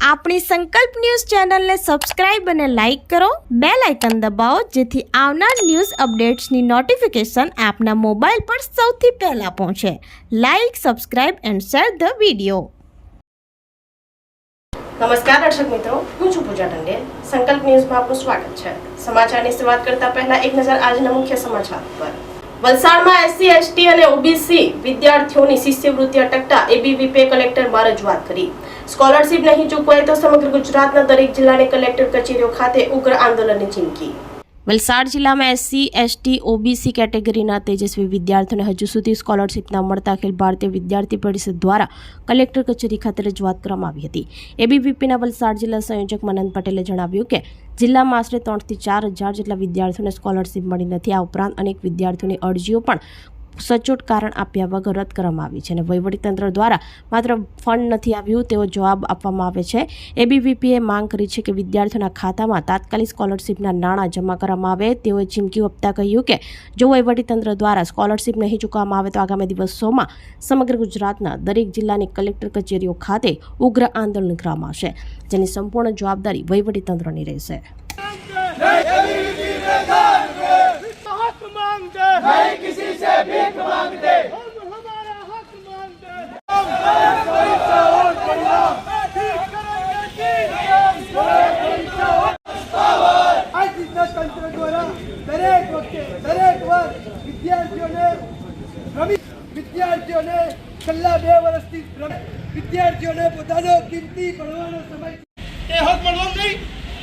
આપણી સંકલ્પ ન્યૂઝ ચેનલને સબસ્ક્રાઇબ અને લાઇક કરો, બેલ આઇકન દબાવો જેથી આવનાર ન્યૂઝ અપડેટ્સની નોટિફિકેશન આપના મોબાઈલ પર સૌથી પહેલા પહોંચે. Like, subscribe and share the video. નમસ્કાર દર્શક મિત્રો, હું છું પૂજા ટંડેલ. સંકલ્પ ન્યૂઝમાં આપનું સ્વાગત છે. સમાચારની શરૂઆત કરતા પહેલા એક નજર આજના મુખ્ય સમાચાર પર. વલસાડમાં એસસી, એસટી અને ઓબીસી વિદ્યાર્થીઓની શિષ્યવૃત્તિ અટકતા એબીવીપીએ કલેક્ટરમાં રજૂઆત કરી. સ્કોલરશીપ નહીં ચૂકવાય તો સમગ્ર ગુજરાતના દરેક જિલ્લાની કલેક્ટર કચેરીઓ ખાતે ઉગ્ર આંદોલનની ચીમકી. વલસાડ જિલ્લામાં એસસી, એસટી, ઓબીસી કેટેગરીના તેજસ્વી વિદ્યાર્થીઓને હજુ સુધી સ્કોલરશીપ ન મળતા અખિલ ભારતીય વિદ્યાર્થી પરિષદ દ્વારા કલેક્ટર કચેરી ખાતે રજૂઆત કરવામાં આવી હતી. એબીવીપીના વલસાડ જિલ્લા સંયોજક મનન પટેલે જણાવ્યું કે જિલ્લામાં આશરે 3 થી 4 હજાર જેટલા વિદ્યાર્થીઓને સ્કોલરશીપ મળી નથી. આ ઉપરાંત અનેક વિદ્યાર્થીઓની અરજીઓ પણ સચોટ કારણ આપ્યા વગર રદ કરવામાં આવી છે અને વહીવટીતંત્ર દ્વારા માત્ર ફંડ નથી આવ્યું તેવો જવાબ આપવામાં આવે છે. એબીવીપીએ માંગ કરી છે કે વિદ્યાર્થીઓના ખાતામાં તાત્કાલિક સ્કોલરશીપના નાણાં જમા કરવામાં આવે. તેઓએ ચીમકી આપતા કહ્યું કે જો વહીવટીતંત્ર દ્વારા સ્કોલરશીપ નહીં ચૂકવવામાં આવે તો આગામી દિવસોમાં સમગ્ર ગુજરાતના દરેક જિલ્લાની કલેક્ટર કચેરીઓ ખાતે ઉગ્ર આંદોલન કરવામાં આવશે, જેની સંપૂર્ણ જવાબદારી વહીવટીતંત્રની રહેશે. नहीं किसी से भीख मांगते, हम हमारा हक मांगते, हम तंत्र द्वारा दरेक विद्यार्थियों ने छेल्ला 2 વર્ષથી વિદ્યાર્થીઓને પોતાનો કિંમતી ભણવાનો સમય એ હક મળવો નહીં.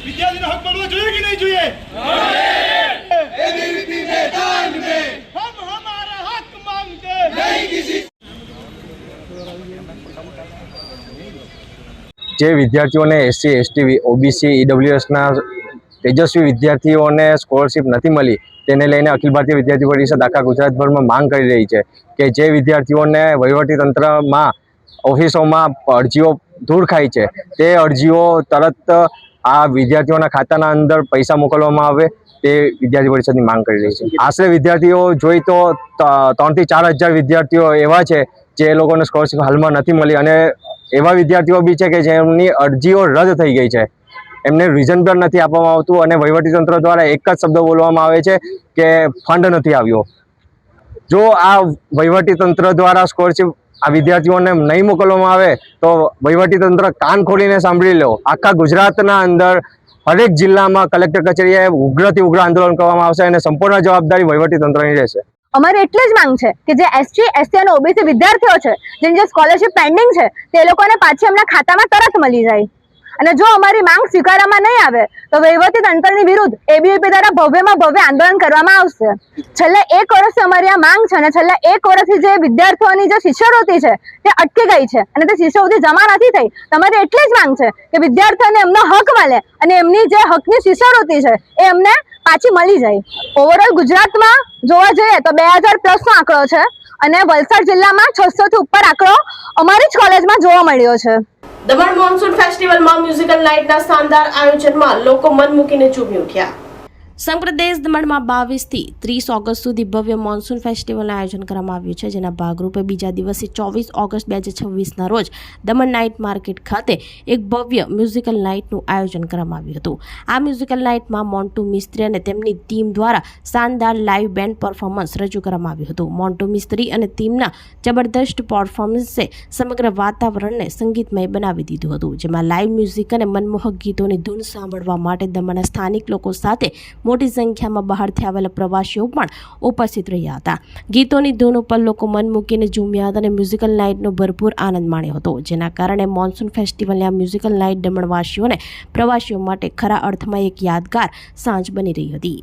વિદ્યાર્થીનો હક મળવો જોઈએ કે નહીં જોઈએ? एबीवीपी मैदान में हम हमारा हक मांगते नहीं किसी. જે વિદ્યાર્થીઓને એસસી, એસટી, ઓબીસી, ઈડબ્લ્યુએસના તેજસ્વી વિદ્યાર્થીઓને સ્કોલરશીપ નથી મળી તેને લઈને અખિલ ભારતીય વિદ્યાર્થી પરિષદ આખા ગુજરાતભરમાં માંગ કરી રહી છે કે જે વિદ્યાર્થીઓને વહીવટીતંત્રમાં ઓફિસોમાં અરજીઓ ધૂળ ખાય છે તે અરજીઓ તરત આ વિદ્યાર્થીઓના ખાતાના અંદર પૈસા મોકલવામાં આવે તે વિદ્યાર્થી પરિષદની માંગ કરી રહી છે. આશરે વિદ્યાર્થીઓ જોઈ તો 3 થી 4 હજાર વિદ્યાર્થીઓ એવા છે જે લોકોને સ્કોલરશીપ હાલમાં નથી મળી અને એવા વિદ્યાર્થીઓ બી છે કે જેમની અરજીઓ રદ થઈ ગઈ છે. એમને રીઝન પણ નથી આપવામાં આવતું અને વહીવટીતંત્ર દ્વારા એક જ શબ્દ બોલવામાં આવે છે કે ફંડ નથી આવ્યો. જો આ વહીવટીતંત્ર દ્વારા સ્કોલરશીપ આ વિદ્યાર્થીઓને નહીં મોકલવામાં આવે તો વહીવટીતંત્ર કાન ખોલીને સાંભળી લો, આખા ગુજરાતના અંદર હરેક જિલ્લામાં કલેક્ટર કચેરીએ ઉગ્રથી ઉગ્ર આંદોલન કરવામાં આવશે અને સંપૂર્ણ જવાબદારી વહીવટીતંત્રની રહેશે. અમારે એટલે જ માંગ છે કે જે એસટી, એસટી અને ઓબીસી વિદ્યાર્થીઓ છે જેની જે સ્કોલરશિપ પેન્ડિંગ છે તે લોકોને પાછી એમના ખાતામાં તરત મળી જાય અને જો અમારી માંગ સ્વીકારવામાં નહીં આવે તો વહીવટીતંત્રની વિરુદ્ધ એબીવીપી દ્વારા ભવ્યમાં ભવ્ય આંદોલન કરવામાં આવશે. છેલ્લા 1 વર્ષથી અમારી આ માંગ છે અને છેલ્લા 1 વર્ષથી જે વિદ્યાર્થીઓની જે શિષ્યવૃત્તિ છે તે અટકી ગઈ છે અને તે શિષ્યવૃત્તિ જમા નથી થઈ. તમારી એટલી જ માંગ છે કે વિદ્યાર્થીઓને એમનો હક મળે અને એમની જે હકની શિષ્યવૃત્તિ છે એ એમને પાછી મળી જાય. ઓવરઓલ ગુજરાતમાં જોવા જઈએ તો 2000 પ્લસનો આંકડો છે અને વલસાડ જિલ્લામાં 600 થી ઉપર આંકડો અમારી જ કોલેજમાં જોવા મળ્યો છે. દમણ મોન્સૂન ફેસ્ટિવલમાં મ્યુઝિકલ નાઇટના શાનદાર આયોજનમાં લોકો મન મૂકીને ઝૂમી ઉઠ્યા. સંપ્રદેશ દમણમાં 22 થી 30 ઓગસ્ટ સુધી ભવ્ય મોન્સૂન ફેસ્ટિવલનું આયોજન કરવામાં આવ્યું છે, જેના ભાગરૂપે બીજા દિવસે 24 ઓગસ્ટ 2026ના રોજ દમણ નાઇટ માર્કેટ ખાતે એક ભવ્ય મ્યુઝિકલ નાઇટનું આયોજન કરવામાં આવ્યું હતું. આ મ્યુઝિકલ નાઇટમાં મોન્ટુ મિસ્ત્રી અને તેમની ટીમ દ્વારા શાનદાર લાઇવ બેન્ડ પરફોર્મન્સ રજૂ કરવામાં આવ્યું હતું. મોન્ટુ મિસ્ત્રી અને ટીમના જબરદસ્ત પરફોર્મન્સે સમગ્ર વાતાવરણને સંગીતમય બનાવી દીધું હતું, જેમાં લાઇવ મ્યુઝિક અને મનમોહક ગીતોની ધૂન સાંભળવા માટે દમણના સ્થાનિક લોકો સાથે મોટી સંખ્યામાં બહારથી આવેલા પ્રવાસીઓ પણ ઉપસ્થિત રહ્યા હતા. ગીતોની ધૂન ઉપર લોકો મન મૂકીને ઝૂમ્યા હતા અને મ્યુઝિકલ નાઇટનો ભરપૂર આનંદ માણ્યો હતો, જેના કારણે મોન્સૂન ફેસ્ટિવલની આ મ્યુઝિકલ નાઇટ દમણવાસીઓને પ્રવાસીઓ માટે ખરા અર્થમાં એક યાદગાર સાંજ બની રહી હતી.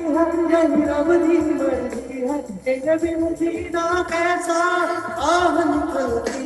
है यही रब दी मर्जी है एक बिन जीना कैसा आह निकलती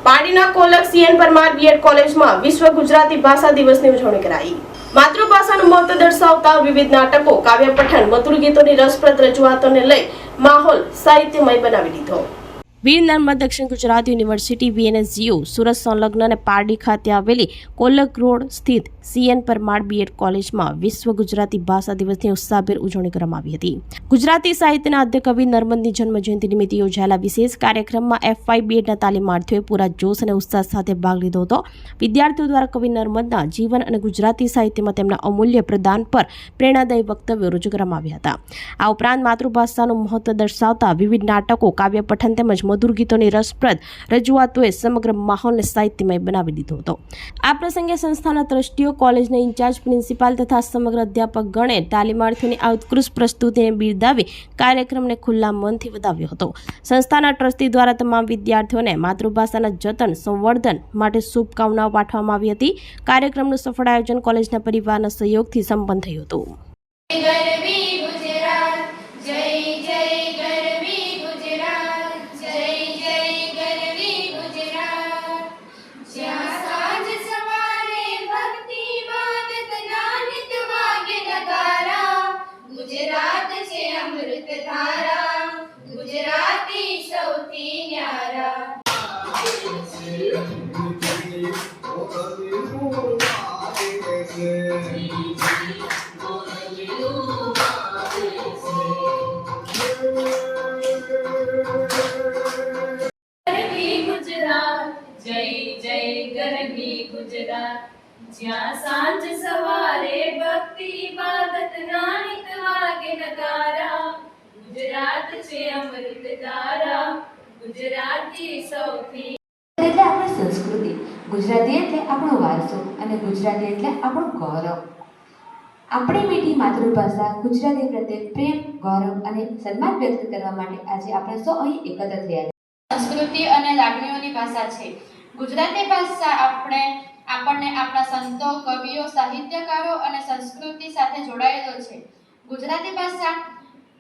પાડીના કોલક સીએન પરમાર બીએડ કોલેજમાં વિશ્વ ગુજરાતી ભાષા દિવસની ઉજવણી કરાઈ. માતૃભાષાનું મહત્વ દર્શાવતા વિવિધ નાટકો, કાવ્ય પઠન, મધુર ગીતોની રસપ્રદ રજૂઆતોને લઈ માહોલ સાહિત્યમય બનાવી દીધો. વીર નર્મદ દક્ષિણ ગુજરાત યુનિવર્સિટી VNSU સુરત સંલગ્ન અને પારડી ખાતે આવેલી કોલક રોડ સ્થિત સીએન પરમાર બીએડ કોલેજમાં વિશ્વ ગુજરાતી ભાષા દિવસની ઉત્સાહભેર ઉજવણી કરવામાં આવી હતી. ગુજરાતી સાહિત્યના આદ્ય કવિ નર્મદની જન્મજયંતિ નિમિત્તે યોજાયેલા વિશેષ કાર્યક્રમમાં FY બીએડના તાલીમાર્થીઓએ પૂરા જોશ અને ઉત્સાહ સાથે ભાગ લીધો હતો. વિદ્યાર્થીઓ દ્વારા કવિ નર્મદના જીવન અને ગુજરાતી સાહિત્યમાં તેમના અમૂલ્ય પ્રદાન પર પ્રેરણાદાયી વક્તવ્યો રજૂ કરવામાં આવ્યા હતા. આ ઉપરાંત માતૃભાષાનું મહત્વ દર્શાવતા વિવિધ નાટકો, કાવ્ય પઠન તેમજ મધુર ગીતોની રસપ્રદ રજૂઆતોએ સમગ્ર માહોલને સાહિત્યમય બનાવી દીધો હતો. આ પ્રસંગે સંસ્થાના ટ્રસ્ટીઓ, કોલેજના ઇન્ચાર્જ પ્રિન્સિપાલ તથા સમગ્ર અધ્યાપક ગણે તાલીમાર્થીઓની આ ઉત્કૃષ્ટ પ્રસ્તુતિને બિરદાવી કાર્યક્રમને ખુલ્લા મનથી વધાવ્યો હતો. સંસ્થાના ટ્રસ્ટી દ્વારા તમામ વિદ્યાર્થીઓને માતૃભાષાના જતન, સંવર્ધન માટે શુભકામનાઓ પાઠવવામાં આવી હતી. કાર્યક્રમનું સફળ આયોજન કોલેજના પરિવારના સહયોગથી સંપન્ન થયું હતું. જ્યાં સાંજ સવારે ભક્તિ ઇબાદત ના નિત વાગે નગારા, ગુજરાત છે અમૃત ધારા, ગુજરાતી સૌથી. એટલે આપણી સંસ્કૃતિ, ગુજરાતી એટલે આપણો વારસો અને ગુજરાતી એટલે આપણું ગૌરવ. આપણી મીઠી માતૃભાષા ગુજરાતી પ્રત્યે પ્રેમ, ગૌરવ અને સન્માન વ્યક્ત કરવા માટે આજે આપણે સૌ અહીં એકત્ર થયા. સંસ્કૃતિ અને લાગણીઓની ભાષા છે. ગુજરાતી ભાષા આપણને આપણા સંતો, કવિઓ, સાહિત્યકારો અને સંસ્કૃતિ સાથે જોડાયેલો છે. ગુજરાતી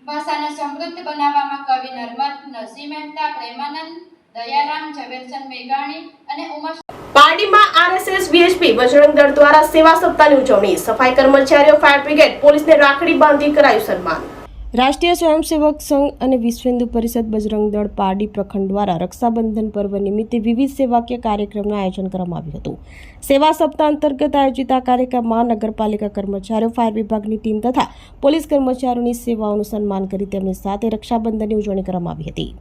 ભાષાને સમૃદ્ધ બનાવવામાં કવિ નર્મદ, નરસિંહ મહેતા, પ્રેમાનંદ, દયારામ, ઝવેરચંદ મેઘાણી અને ઉમા. પારડીમાં RSS VHP બજરંગ દળ દ્વારા સેવા સપ્તાહની ઉજવણી. સફાઈ કર્મચારીઓ, ફાયર બ્રિગેડ, પોલીસને રાખડી બાંધી કરાયું સન્માન. રાષ્ટ્રીય સ્વયંસેવક સંઘ અને વિશ્વ હિન્દુ પરિષદ બજરંગ દળ પારડી પ્રખંડ દ્વારા રક્ષાબંધન પર્વ નિમિત્તે વિવિધ સેવાકીય કાર્યક્રમનું આયોજન કરવામાં આવ્યું હતું. સેવા સપ્તાહ અંતર્ગત આયોજિત આ કાર્યક્રમમાં નગરપાલિકા કર્મચારીઓ, ફાયર વિભાગની ટીમ તથા પોલીસ કર્મચારીઓની સેવાઓનું સન્માન કરી તેમની સાથે રક્ષાબંધનની ઉજવણી કરવામાં આવી હતી.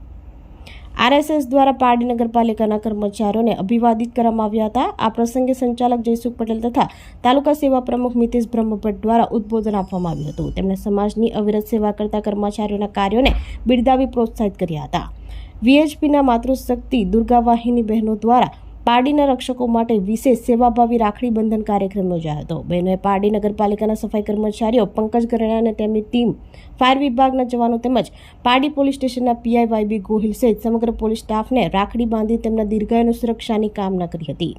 RSS દ્વારા પારડી નગરપાલિકાના કર્મચારીઓને અભિવાદિત કરવામાં આવ્યા હતા. આ પ્રસંગે સંચાલક જયસુખ પટેલ તથા તાલુકા સેવા પ્રમુખ મિતેશ બ્રહ્મભટ્ટ દ્વારા ઉદ્બોધન આપવામાં આવ્યું હતું. તેમણે સમાજની અવિરત સેવા કરતા કર્મચારીઓના કાર્યોને બિરદાવી પ્રોત્સાહિત કર્યા હતા. VHPના માતૃશક્તિ દુર્ગા વાહિની બહેનો દ્વારા પારડીના રક્ષકો માટે વિશેષ સેવાભાવી રાખડી બંધન કાર્યક્રમ યોજાયો હતો. બહેનોએ પારડી નગરપાલિકાના સફાઈ કર્મચારીઓ પંકજ ગરણા અને તેમની ટીમ, ફાયર વિભાગના જવાનો તેમજ પારડી પોલીસ સ્ટેશનના PI YB ગોહિલ સહિત સમગ્ર પોલીસ સ્ટાફને રાખડી બાંધી તેમના દીર્ઘાયુની સુરક્ષાની કામના કરી હતી.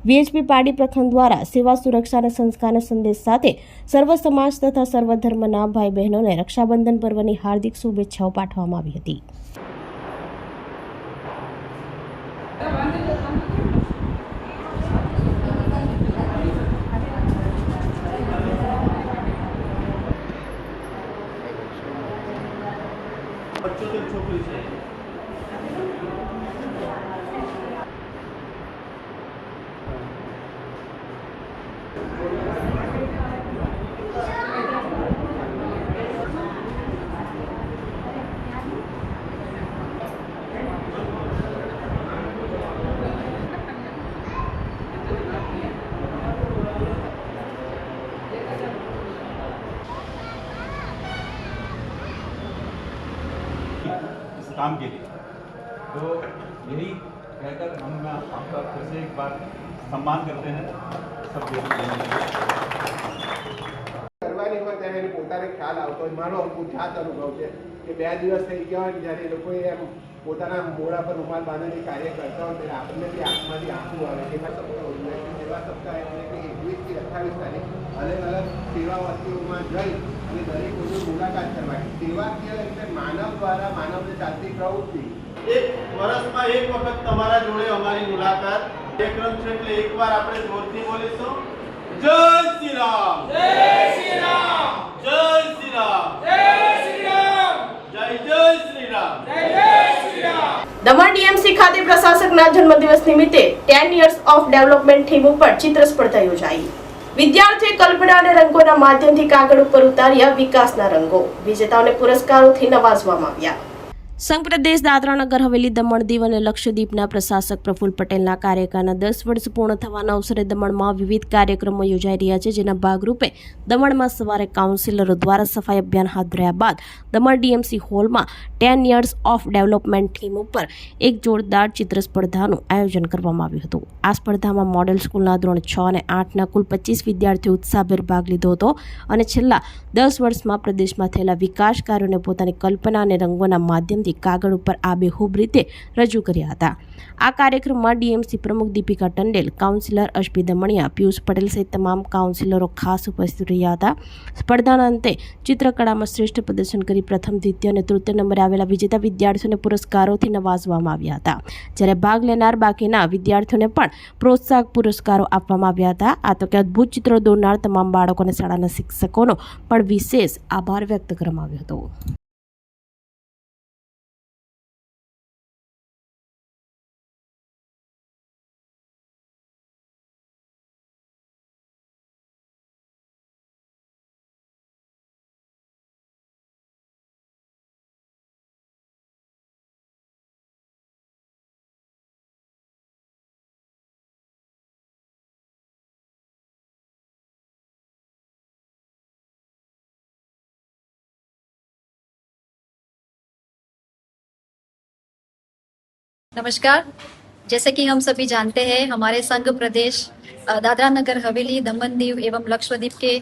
VHP પારડી પ્રખંડ દ્વારા સેવા, સુરક્ષા અને સંસ્કારના સંદેશ સાથે સર્વ સમાજ તથા સર્વ ધર્મના ભાઈ બહેનોને રક્ષાબંધન પર્વની હાર્દિક શુભેચ્છાઓ પાઠવવામાં આવી હતી. છોકરી છે. काम के लिए। तो यही कहकर हम आपका फिर से एक बार सम्मान करते हैं सब देने के लिए। કરવાની હોય ત્યારે એને પોતાને ખ્યાલ આવતો હોય. મારો જાત અનુભવ છે કે 2 દિવસ થઈ ગયા હોય જ્યારે એ લોકોએ એમ પોતાના મોઢા પર રૂમાલ બાંધીને કાર્ય કરતા હોય ત્યારે આપણને બી આંખમાંથી આંસુ આવે. સેવા સપ્તાહ એટલે કે 21 થી 28 તારીખ અલગ અલગ સેવા વસ્તુઓમાં જઈ અને દરેક કોઈની મુલાકાત કરવાની. સેવાકીય એટલે માનવ દ્વારા માનવને ચાલતી પ્રવૃત્તિ. એક વર્ષમાં એક વખત તમારા જોડે અમારી મુલાકાત કાર્યક્રમ છે એટલે એકવાર આપણે જોરથી બોલીશું જય શ્રી રામ, જય શ્રી રામ, જય શ્રી રામ, જય શ્રી રામ, જય જય શ્રી રામ, જય જય શ્રી રામ. દમણ ડીએમસી ખાતે પ્રશાસકના જન્મદિવસ નિમિત્તે 10 years ઓફ ડેવલપમેન્ટ થીમ ઉપર ચિત્ર સ્પર્ધા યોજાઈ. વિદ્યાર્થીઓએ કલ્પના અને રંગોના માધ્યમથી કાગળ ઉપર ઉતાર્યા વિકાસના રંગો. વિજેતાઓને પુરસ્કારોથી નવાજવામાં આવ્યા. સંઘ પ્રદેશ દાદરા નગર હવેલી, દમણ દીવ અને લક્ષદ્વીપના પ્રશાસક પ્રફુલ્લ પટેલના કાર્યકાળના 10 વર્ષ પૂર્ણ થવાના અવસરે દમણમાં વિવિધ કાર્યક્રમો યોજાઈ રહ્યા છે, જેના ભાગરૂપે દમણમાં સવારે કાઉન્સિલરો દ્વારા સફાઈ અભિયાન હાથ ધર્યા બાદ દમણ ડીએમસી હોલમાં 10 years ઓફ ડેવલપમેન્ટ થીમ ઉપર એક જોરદાર ચિત્ર સ્પર્ધાનું આયોજન કરવામાં આવ્યું હતું. આ સ્પર્ધામાં મોડેલ સ્કૂલના ધોરણ 6 અને 8ના કુલ 25 વિદ્યાર્થીઓ ઉત્સાહભેર ભાગ લીધો હતો અને છેલ્લા 10 વર્ષમાં પ્રદેશમાં થયેલા વિકાસ કાર્યોને પોતાની કલ્પના અને રંગોના માધ્યમથી કાગળ ઉપર આબેહૂબ રીતે રજૂ કર્યા હતા. આ કાર્યક્રમમાં ડીએમસી પ્રમુખ દીપિકા ટંડેલ, કાઉન્સિલર અશ્વી દમણિયા, પિયુષ પટેલ સહિત તમામ કાઉન્સિલરો ખાસ ઉપસ્થિત રહ્યા હતા. સ્પર્ધાના અંતે ચિત્રકળામાં શ્રેષ્ઠ પ્રદર્શન કરી પ્રથમ, દ્વિતીય અને તૃતીય નંબરે આવેલા વિજેતા વિદ્યાર્થીઓને પુરસ્કારોથી નવાજવામાં આવ્યા હતા, જ્યારે ભાગ લેનાર બાકીના વિદ્યાર્થીઓને પણ પ્રોત્સાહક પુરસ્કારો આપવામાં આવ્યા હતા. આ તો કે અદ્ભુત ચિત્રો દોરનાર તમામ બાળકો અને શાળાના શિક્ષકોનો પણ વિશેષ આભાર વ્યક્ત કરવામાં આવ્યો હતો. नमस्कार। जैसे कि हम सभी जानते हैं, हमारे संघ प्रदेश दादरा नगर हवेली, दमन दीव एवं लक्षद्वीप के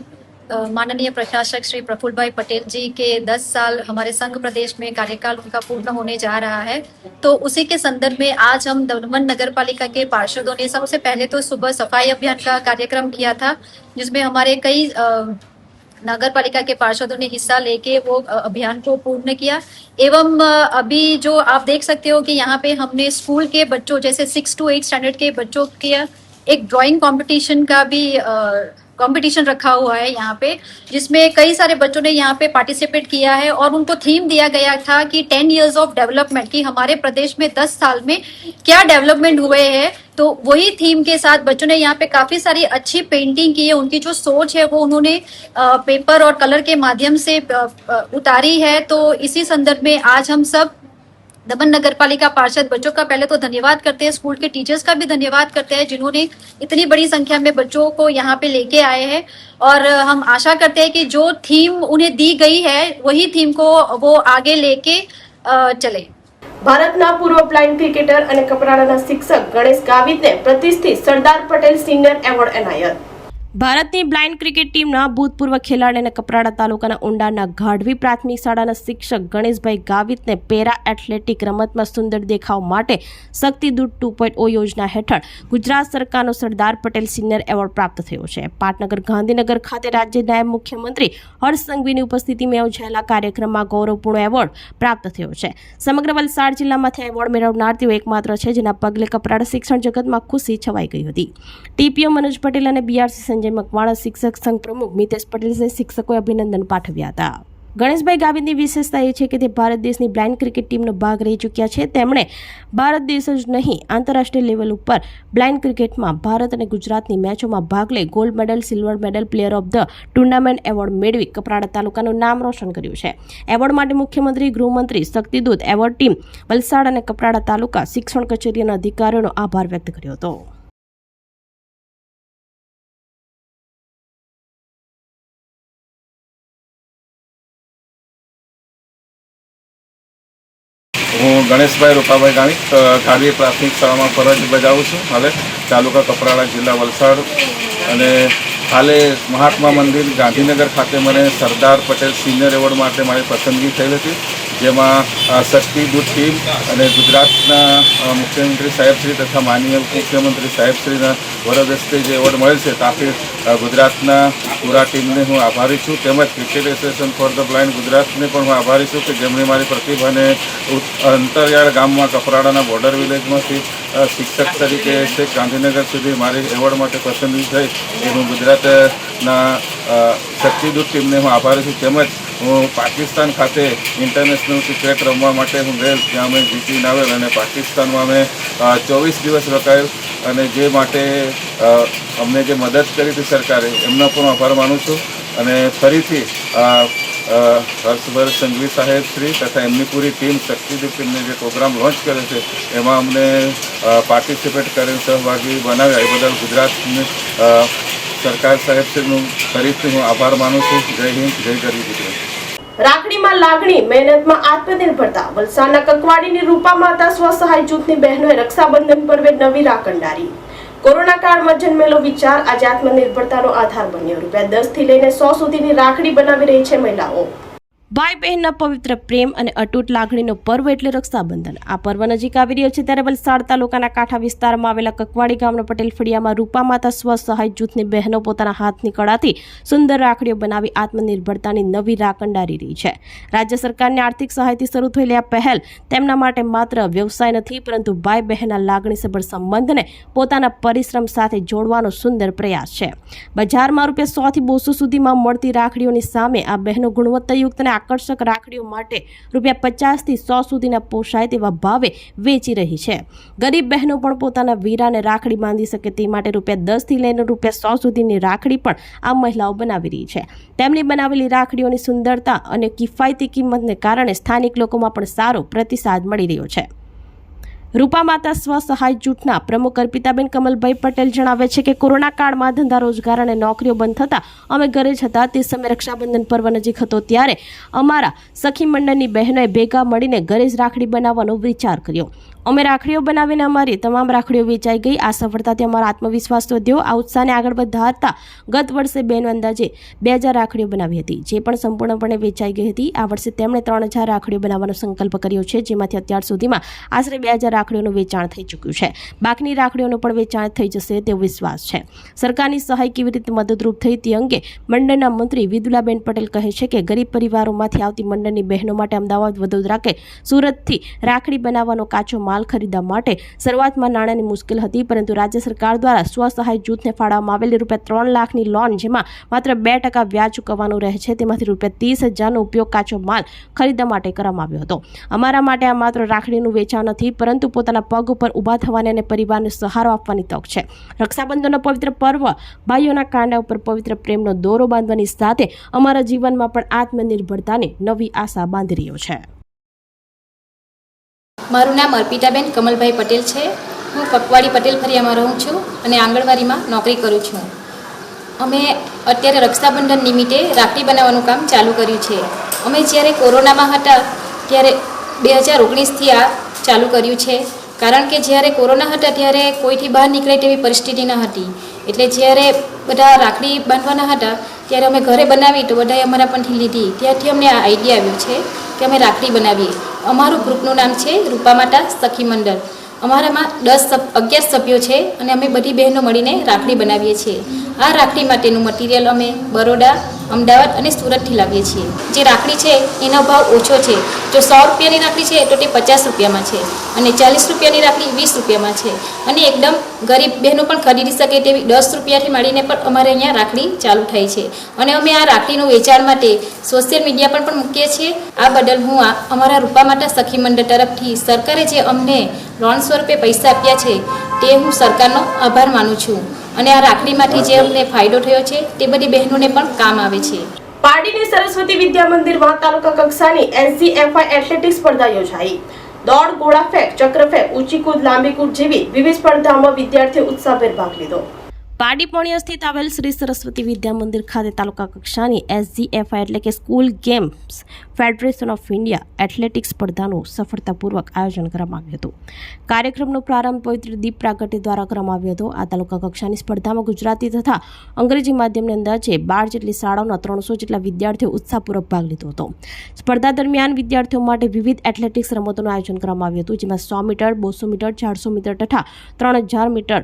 माननीय प्रशासक श्री प्रफुल्ल भाई पटेल जी के 10 साल हमारे संघ प्रदेश में कार्यकाल उनका पूर्ण होने जा रहा है। तो उसी के संदर्भ में आज हम दमन नगर पालिका के पार्षदों ने सबसे पहले तो सुबह सफाई अभियान का कार्यक्रम किया था, जिसमें हमारे कई नगर पालिका के पार्षदों ने हिस्सा लेके वो अभियान को पूर्ण किया। एवं अभी जो आप देख सकते हो कि यहाँ पे हमने स्कूल के बच्चों जैसे 6 to 8 स्टैंडर्ड के बच्चों के एक ड्राइंग कंपटीशन का भी कंपटीशन रखा हुआ है यहाँ पे, जिसमें कई सारे बच्चों ने यहाँ पे पार्टिसिपेट किया है और उनको थीम दिया गया था कि 10 years ऑफ डेवलपमेंट, कि हमारे प्रदेश में 10 साल में क्या डेवलपमेंट हुए हैं। तो वही थीम के साथ बच्चों ने यहाँ पे काफी सारी अच्छी पेंटिंग की है। उनकी जो सोच है वो उन्होंने पेपर और कलर के माध्यम से उतारी है। तो इसी संदर्भ में आज हम सब दमन नगर पालिका पार्षद बच्चों का पहले तो धन्यवाद करते हैं, स्कूल के टीचर्स का भी धन्यवाद करते हैं जिन्होंने इतनी बड़ी संख्या में बच्चों को यहाँ पे लेके आए हैं। और हम आशा करते हैं कि जो थीम उन्हें दी गई है वही थीम को वो आगे लेके चले। ભારતના પૂર્વ બ્લાઇન્ડ ક્રિકેટર અને કપરાડાના શિક્ષક ગણેશ ગાવિતને પ્રતિષ્ઠિત સરદાર પટેલ સિનિયર એવોર્ડ એનાયત. ભારતની બ્લાઇન્ડ ક્રિકેટ ટીમના ભૂતપૂર્વ ખેલાડી અને કપરાડા તાલુકાના ઉંડાના ઘાડવી પ્રાથમિક શાળાના શિક્ષક ગણેશભાઈ ગાવિતને પેરા એથ્લેટિક રમતમાં સુંદર દેખાવ માટે શક્તિદૂત 2.0 યોજના હેઠળ ગુજરાત સરકારનો સરદાર પટેલ સિનિયર એવોર્ડ પ્રાપ્ત થયો છે. પાટનગર ગાંધીનગર ખાતે રાજ્ય નાયબ મુખ્યમંત્રી હર્ષ સંઘવીની ઉપસ્થિતિમાં યોજાયેલા કાર્યક્રમમાં ગૌરવપૂર્ણ એવોર્ડ પ્રાપ્ત થયો છે. સમગ્ર વલસાડ જિલ્લામાંથી એવોર્ડ મેળવનાર તેઓ એકમાત્ર છે, જેના પગલે કપરાડા શિક્ષણ જગતમાં ખુશી છવાઈ ગઈ હતી. ટીપીઓ મનોજ પટેલ અને બીઆરસી સંજય મકવાણા શિક્ષક સંઘ પ્રમુખ મિતેશ પટેલ સહિત શિક્ષકોએ અભિનંદન પાઠવ્યા હતા. ગણેશભાઈ ગાવિતની વિશેષતા એ છે કે તે ભારત દેશની બ્લાઇન્ડ ક્રિકેટ ટીમનો ભાગ રહી ચૂક્યા છે. તેમણે ભારત દેશ જ નહીં, આંતરરાષ્ટ્રીય લેવલ ઉપર બ્લાઇન્ડ ક્રિકેટમાં ભારત અને ગુજરાતની મેચોમાં ભાગ લઈ gold medal, silver medal, player of the tournament award મેળવી કપરાડા તાલુકાનું નામ રોશન કર્યું છે. એવોર્ડ માટે મુખ્યમંત્રી, ગૃહમંત્રી, શક્તિદૂત એવોર્ડ ટીમ, વલસાડ અને કપરાડા તાલુકા શિક્ષણ કચેરીના અધિકારીઓનો આભાર વ્યક્ત કર્યો હતો. હું ગણેશભાઈ રૂપાભાઈ ગામિત ગાડી પ્રાથમિક શાળામાં ફરજ બજાવું છું. હાલે તાલુકા કપરાડા, જિલ્લા વલસાડ. અને હાલે મહાત્મા મંદિર ગાંધીનગર ખાતે મને સરદાર પટેલ સિનિયર એવોર્ડ માટે મારી પસંદગી થઈ હતી, જેમાં શક્તિ દૂત ટીમ અને ગુજરાતના મુખ્યમંત્રી સાહેબશ્રી તથા માનનીય મુખ્યમંત્રી સાહેબશ્રીના વરદ હસ્તે જે એવોર્ડ મળેલ છે ત્યાંથી ગુજરાતના પૂરા ટીમને હું આભારી છું. તેમજ cricket association for the blind ગુજરાતને પણ હું આભારી છું કે જેમણે મારી પ્રતિભાને અંતરિયાળ ગામમાં કપરાડાના બોર્ડર વિલેજમાંથી શિક્ષક તરીકે છેક ગાંધીનગર સુધી મારી એવોર્ડ માટે પસંદગી થઈ એ હું ગુજરાતના શક્તિદૂત ટીમને હું આભારી છું. તેમજ હું પાકિસ્તાન ખાતે ઇન્ટરનેશનલ ક્રિકેટ રમવા માટે હું ગયેલ, ત્યાં અમે જીતીને આવેલ અને પાકિસ્તાનમાં અમે 24 દિવસ રોકાયેલ અને જે માટે અમને જે મદદ કરી હતી સરકારે એમનો પણ આભાર માનું છું. અને ફરીથી હર્ષભર સંઘવી સાહેબ શ્રી તથા એમની પૂરી ટીમ શક્તિદૂત ટીમને જે પ્રોગ્રામ લોન્ચ કર્યો છે એમાં અમને પાર્ટિસિપેટ કરી સહભાગી બનાવ્યા એ બદલ ગુજરાતની સરકાર સાહેબશ્રીનું ફરીથી હું આભાર માનું છું. જય હિન્દ, જય ગરીબ ગુજરાત. રાખડીમાં લાગણી, મહેનતમાં આત્મનિર્ભરતા. વલસાડના કકવાડીની રૂપા માતા સ્વસહાય જૂથની બહેનોએ રક્ષાબંધન પર્વે નવી રાખંડારી. કોરોના કાળમાં જન્મેલો વિચાર આજે આત્મનિર્ભરતાનો આધાર બન્યો. ₹10 થી લઈને 100 સુધીની રાખડી બનાવી રહી છે મહિલાઓ. ભાઈ બહેનના પવિત્ર પ્રેમ અને અતૂટ લાગણીનો પર્વ એટલે રક્ષાબંધન. આ પર્વ નજીક આવી રહ્યો છે ત્યારે વલસાડ તાલુકાના કાંઠા વિસ્તારમાં આવેલા કકવાડી ગામના પટેલ ફળિયામાં રૂપા માતા સ્વસહાય જૂથની બહેનો પોતાના હાથની કળાથી સુંદર રાખડીઓ બનાવી આત્મનિર્ભરતાની નવી રાખંડારી રહી છે. રાજ્ય સરકારની આર્થિક સહાયથી શરૂ થયેલી આ પહેલ તેમના માટે માત્ર વ્યવસાય નથી, પરંતુ ભાઈ બહેનના લાગણીસભર સંબંધને પોતાના પરિશ્રમ સાથે જોડવાનો સુંદર પ્રયાસ છે. બજારમાં ₹100 થી 200 સુધીમાં મળતી રાખડીઓની સામે આ બહેનો ગુણવત્તાયુક્ત અને આકર્ષક રાખડીઓ માટે ₹50 થી 100 સુધીના પોષાય તેવા ભાવે વેચી રહી છે. ગરીબ બહેનો પણ પોતાના વીરાને રાખડી બાંધી શકે તે માટે ₹10 થી લઈને ₹100 સુધીની રાખડી પણ આ મહિલાઓ બનાવી રહી છે. તેમની બનાવેલી રાખડીઓની સુંદરતા અને કિફાયતી કિંમતને કારણે સ્થાનિક લોકોમાં પણ સારો પ્રતિસાદ મળી રહ્યો છે. રૂપા માતા સ્વસહાય જૂથના પ્રમુખ અર્પિતાબેન કમલભાઈ પટેલ જણાવે છે કે કોરોના કાળમાં ધંધા રોજગાર અને નોકરીઓ બંધ થતા અમે ઘરે જ હતા. તે સમયે રક્ષાબંધન પર્વ નજીક હતો ત્યારે અમારા સખી મંડળની બહેનોએ ભેગા મળીને ઘરે જ રાખડી બનાવવાનો વિચાર કર્યો. અમે રાખડીઓ બનાવીને અમારી તમામ રાખડીઓ વેચાઈ ગઈ. આ સફળતાથી અમારો આત્મવિશ્વાસ વધ્યો. આ ઉત્સાહને આગળ વધારતા ગત વર્ષે બહેનો અંદાજે 2000 રાખડીઓ બનાવી હતી, જે પણ સંપૂર્ણપણે વેચાઈ ગઈ હતી. આ વર્ષે તેમણે 3000 રાખડીઓ બનાવવાનો સંકલ્પ કર્યો છે, જેમાંથી અત્યાર સુધીમાં આશરે 2000 રાખડીઓનું વેચાણ થઈ ચૂક્યું છે. બાકીની રાખડીઓનું પણ વેચાણ થઈ જશે તેવો વિશ્વાસ છે. સરકારની સહાય કેવી રીતે મદદરૂપ થઈ તે અંગે મંડળના મંત્રી વિદુલાબેન પટેલ કહે છે કે ગરીબ પરિવારોમાંથી આવતી મંડળની બહેનો માટે અમદાવાદ, વડોદરા કે સુરતથી રાખડી બનાવવાનો કાચો માલ ખરીદવા માટે શરૂઆતમાં નાણાંની મુશ્કેલ હતી, પરંતુ રાજ્ય સરકાર દ્વારા સ્વસહાય જૂથને ફાળવવામાં આવેલી ₹3 લાખની લોન, જેમાં માત્ર 2% વ્યાજ ચૂકવવાનું રહે છે, તેમાંથી ₹30,000નો ઉપયોગ કાચો માલ ખરીદવા માટે કરવામાં આવ્યો હતો. અમારા માટે આ માત્ર રાખડીનું વેચાણ નથી, પરંતુ પોતાના પગ ઉપર ઊભા થવાની અને પરિવારને સહારો આપવાની તક છે. રક્ષાબંધનનો પવિત્ર પર્વ ભાઈઓના કાંડા ઉપર પવિત્ર પ્રેમનો દોરો બાંધવાની સાથે અમારા જીવનમાં પણ આત્મનિર્ભરતાની નવી આશા બાંધી રહ્યો છે. મારું નામ અર્પિતાબેન કમલભાઈ પટેલ છે. હું કકવાડી પટેલ ફળિયામાં રહું છું અને આંગણવાડીમાં નોકરી કરું છું. અમે અત્યારે રક્ષાબંધન નિમિત્તે રાખડી બનાવવાનું કામ ચાલુ કર્યું છે. અમે જ્યારે કોરોનામાં હતા ત્યારે 2019થી આ ચાલુ કર્યું છે, કારણ કે જ્યારે કોરોના હતા ત્યારે કોઈથી બહાર નીકળે તેવી પરિસ્થિતિ ન હતી. એટલે જ્યારે બધા રાખડી બાંધવાના હતા ત્યારે અમે ઘરે બનાવી તો બધાએ અમારા પણથી લીધી. ત્યારથી અમને આ આઈડિયા આવ્યો છે કે અમે રાખડી બનાવીએ. અમારું ગ્રુપનું નામ છે રૂપા માતા સખી મંડળ. અમારામાં 11 સભ્યો છે અને અમે બધી બહેનો મળીને રાખડી બનાવીએ છીએ. આ રાખડી માટેનું મટીરિયલ અમે બરોડા, અમદાવાદ અને સુરતથી લાવીએ છીએ. જે રાખડી છે એનો ભાવ ઓછો છે. જો 100 રૂપિયાની રાખડી છે તો તે 50 રૂપિયામાં છે અને 40 રૂપિયાની રાખડી 20 રૂપિયામાં છે. અને એકદમ ગરીબ બહેનો પણ ખરીદી શકે તેવી 10 રૂપિયાથી માંડીને પણ અમારે અહીંયા રાખડી ચાલુ થાય છે. અને અમે આ રાખડીનું વેચાણ માટે સોશિયલ મીડિયા પર પણ મૂકીએ છીએ. આ બદલ હું અમારા રૂપા માતા સખી મંડળ તરફથી સરકારે જે અમને લોન સ્વરૂપે પૈસા આપ્યા છે તે હું સરકારનો આભાર માનું છું. અને આ રાખડીમાંથી જે અમને ફાયદો થયો છે તે બધી બહેનોને પણ કામ આવે છે. પારડીની સરસ્વતી વિદ્યા મંદિરમાં તાલુકા કક્ષાની NCFI એથ્લેટિક્સ સ્પર્ધા યોજાઈ. દોડ, ગોળા ફેંક, ચક્ર ફેંક, ઊંચી કૂદ, લાંબી કૂદ જેવી વિવિધ સ્પર્ધામાં વિદ્યાર્થીઓ ઉત્સાહભેર ભાગ લીધો. પાડી પોણિયા સ્થિત આવેલ શ્રી સરસ્વતી વિદ્યા મંદિર ખાતે તાલુકા કક્ષાની SGFI એટલે કે school games federation of India athletics સ્પર્ધાનું સફળતાપૂર્વક આયોજન કરવામાં આવ્યું હતું. કાર્યક્રમનો પ્રારંભ પવિત્ર દીપ પ્રાગટ્ય દ્વારા કરવામાં આવ્યો હતો. આ તાલુકા કક્ષાની સ્પર્ધામાં ગુજરાતી તથા અંગ્રેજી માધ્યમની અંદાજે 12 જેટલી શાળાઓના 300 જેટલા વિદ્યાર્થીઓ ઉત્સાહપૂર્વક ભાગ લીધો હતો. સ્પર્ધા દરમિયાન વિદ્યાર્થીઓ માટે વિવિધ એથ્લેટિક્સ રમતોનું આયોજન કરવામાં આવ્યું હતું, જેમાં 100 મીટર, 200 મીટર, 400 મીટર તથા 3000 મીટર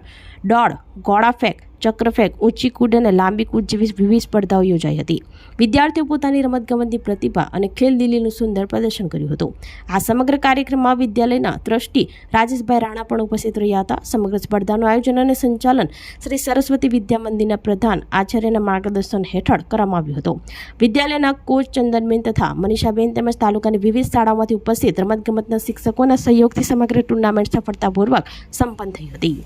દોડ, ગોળા ફેંક, ચક્રફેંક, ઊંચી કૂદ અને લાંબી કૂદ જેવી વિવિધ સ્પર્ધાઓ યોજાઈ હતી. વિદ્યાર્થીઓ પોતાની રમતગમતની પ્રતિભા અને ખેલદિલીનું સુંદર પ્રદર્શન કર્યું હતું. આ સમગ્ર કાર્યક્રમમાં વિદ્યાલયના ટ્રસ્ટી રાજેશભાઈ રાણા પણ ઉપસ્થિત રહ્યા હતા. સમગ્ર સ્પર્ધાનું આયોજન અને સંચાલન શ્રી સરસ્વતી વિદ્યા મંદિરના પ્રધાન આચાર્યના માર્ગદર્શન હેઠળ કરવામાં આવ્યું હતું. વિદ્યાલયના કોચ ચંદનબેન તથા મનીષાબેન તેમજ તાલુકાની વિવિધ શાળાઓમાંથી ઉપસ્થિત રમતગમતના શિક્ષકોના સહયોગથી સમગ્ર ટુર્નામેન્ટ સફળતાપૂર્વક સંપન્ન થઈ હતી.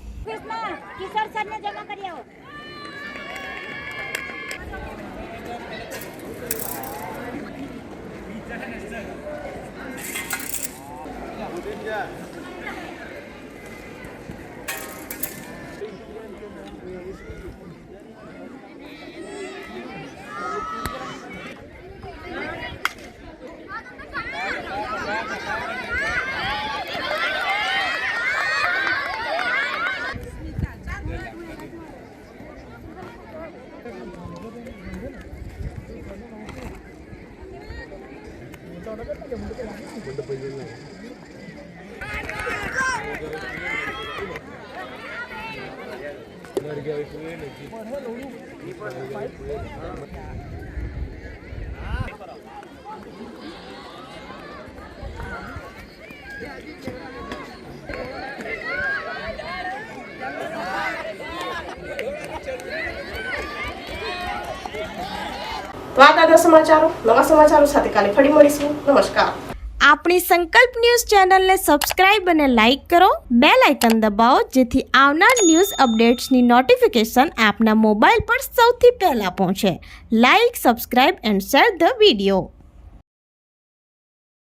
તો આ તાજા સમાચારો, નવા સમાચારો સાથે કાલે ફરી મળીશું. નમસ્કાર. આપણી સંકલ્પ ન્યૂઝ ચેનલને સબસ્ક્રાઇબ અને લાઇક કરો, બેલ આઇકન દબાવો જેથી આવનાર ન્યૂઝ અપડેટ્સની નોટિફિકેશન આપના મોબાઈલ પર સૌથી પહેલા પહોંચે. Like, subscribe and share the video.